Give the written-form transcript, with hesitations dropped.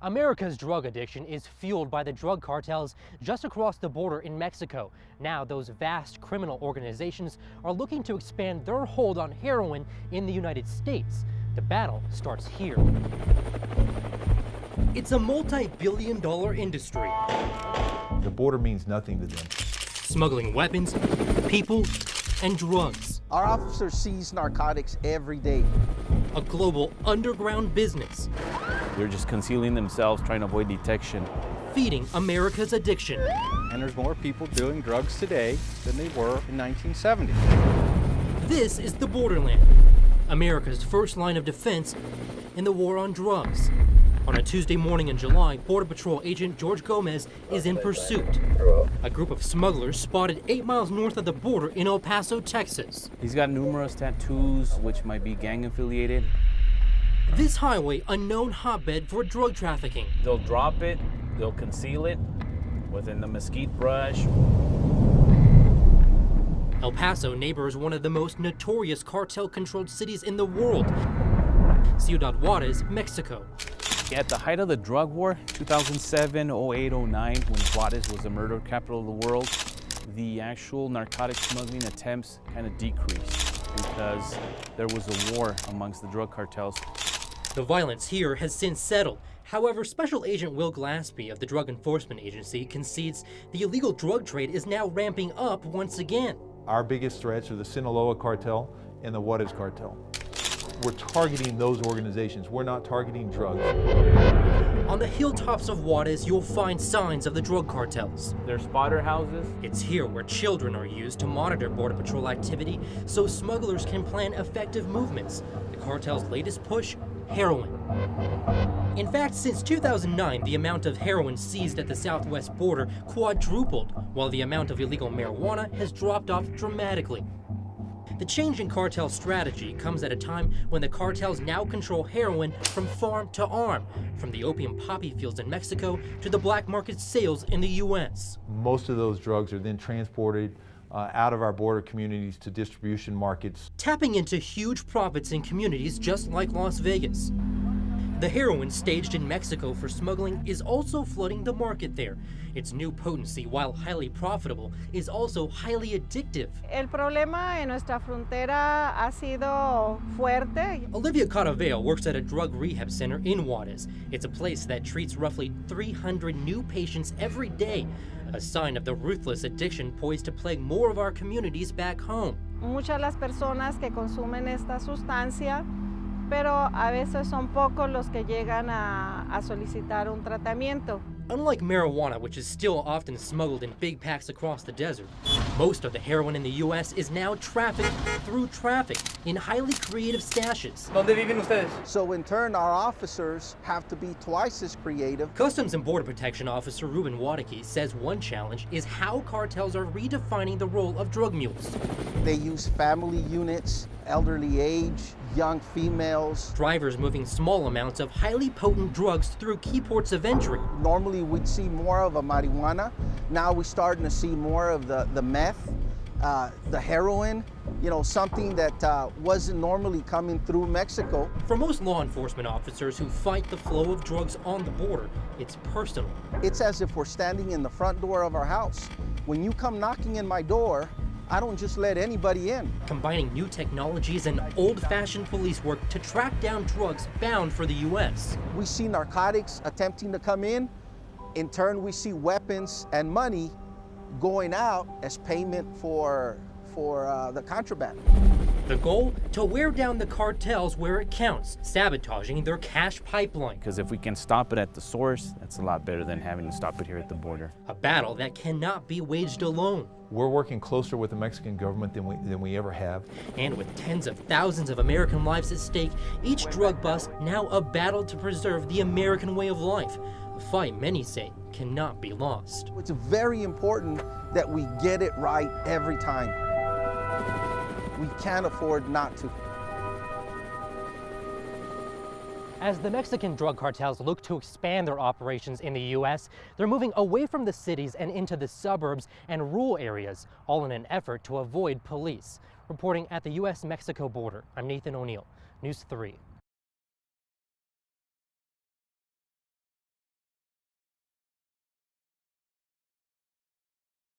America's drug addiction is fueled by the drug cartels just across the border in Mexico. Now, those vast criminal organizations are looking to expand their hold on heroin in the United States. The battle starts here. It's a multi-billion-dollar industry. The border means nothing to them. Smuggling weapons, people, and drugs. Our officers seize narcotics every day. A global underground business. They're just concealing themselves, trying to avoid detection. Feeding America's addiction. And there's more people doing drugs today than they were in 1970. This is the borderland, America's first line of defense in the war on drugs. On a Tuesday morning in July, Border Patrol agent George Gomez is in pursuit. A group of smugglers spotted 8 miles north of the border in El Paso, Texas. He's got numerous tattoos, which might be gang affiliated. This highway, a known hotbed for drug trafficking. They'll drop it, they'll conceal it within the mesquite brush. El Paso neighbors one of the most notorious cartel-controlled cities in the world, Ciudad Juarez, Mexico. At the height of the drug war, 2007, 08, 09, when Juarez was the murder capital of the world, the actual narcotic smuggling attempts kind of decreased because there was a war amongst the drug cartels. The violence here has since settled. However, Special Agent Will Glaspie of the Drug Enforcement Agency concedes the illegal drug trade is now ramping up once again. Our biggest threats are the Sinaloa cartel and the Juarez cartel. We're targeting those organizations. We're not targeting drugs. On the hilltops of Juarez, you'll find signs of the drug cartels. They're spotter houses. It's here where children are used to monitor Border Patrol activity so smugglers can plan effective movements. The cartel's latest push? Heroin. In fact, since 2009, the amount of heroin seized at the southwest border quadrupled, while the amount of illegal marijuana has dropped off dramatically. The change in cartel strategy comes at a time when the cartels now control heroin from farm to arm, from the opium poppy fields in Mexico to the black market sales in the U.S. Most of those drugs are then transported out of our border communities to distribution markets. Tapping into huge profits in communities just like Las Vegas. The heroin staged in Mexico for smuggling is also flooding the market there. Its new potency, while highly profitable, is also highly addictive. El problema en nuestra frontera ha sido fuerte. Olivia Caraveo works at a drug rehab center in Juarez. It's a place that treats roughly 300 new patients every day, a sign of the ruthless addiction poised to plague more of our communities back home. Muchas de las personas que consumen esta sustancia, pero a veces son pocos los que llegan a solicitar un tratamiento. Unlike marijuana, which is still often smuggled in big packs across the desert, most of the heroin in the U.S. is now trafficked through traffic in highly creative stashes. ¿Dónde viven ustedes? So in turn, our officers have to be twice as creative. Customs and Border Protection Officer Ruben Wadicki says one challenge is how cartels are redefining the role of drug mules. They use family units, elderly age, young females. Drivers moving small amounts of highly potent drugs through key ports of entry. Normally we'd see more of a marijuana. Now we're starting to see more of the meth, the heroin, you know, something that wasn't normally coming through Mexico. For most law enforcement officers who fight the flow of drugs on the border, it's personal. It's as if we're standing in the front door of our house. When you come knocking in my door, I don't just let anybody in. Combining new technologies and old-fashioned police work to track down drugs bound for the U.S. We see narcotics attempting to come in. In turn, we see weapons and money going out as payment for the contraband. The goal? To wear down the cartels where it counts, sabotaging their cash pipeline. Because if we can stop it at the source, that's a lot better than having to stop it here at the border. A battle that cannot be waged alone. We're working closer with the Mexican government than we ever have. And with tens of thousands of American lives at stake, each drug bust now a battle to preserve the American way of life. A fight many say cannot be lost. It's very important that we get it right every time. We can't afford not to. As the Mexican drug cartels look to expand their operations in the U.S., they're moving away from the cities and into the suburbs and rural areas, all in an effort to avoid police. Reporting at the U.S. Mexico border, I'm Nathan O'Neill, News 3.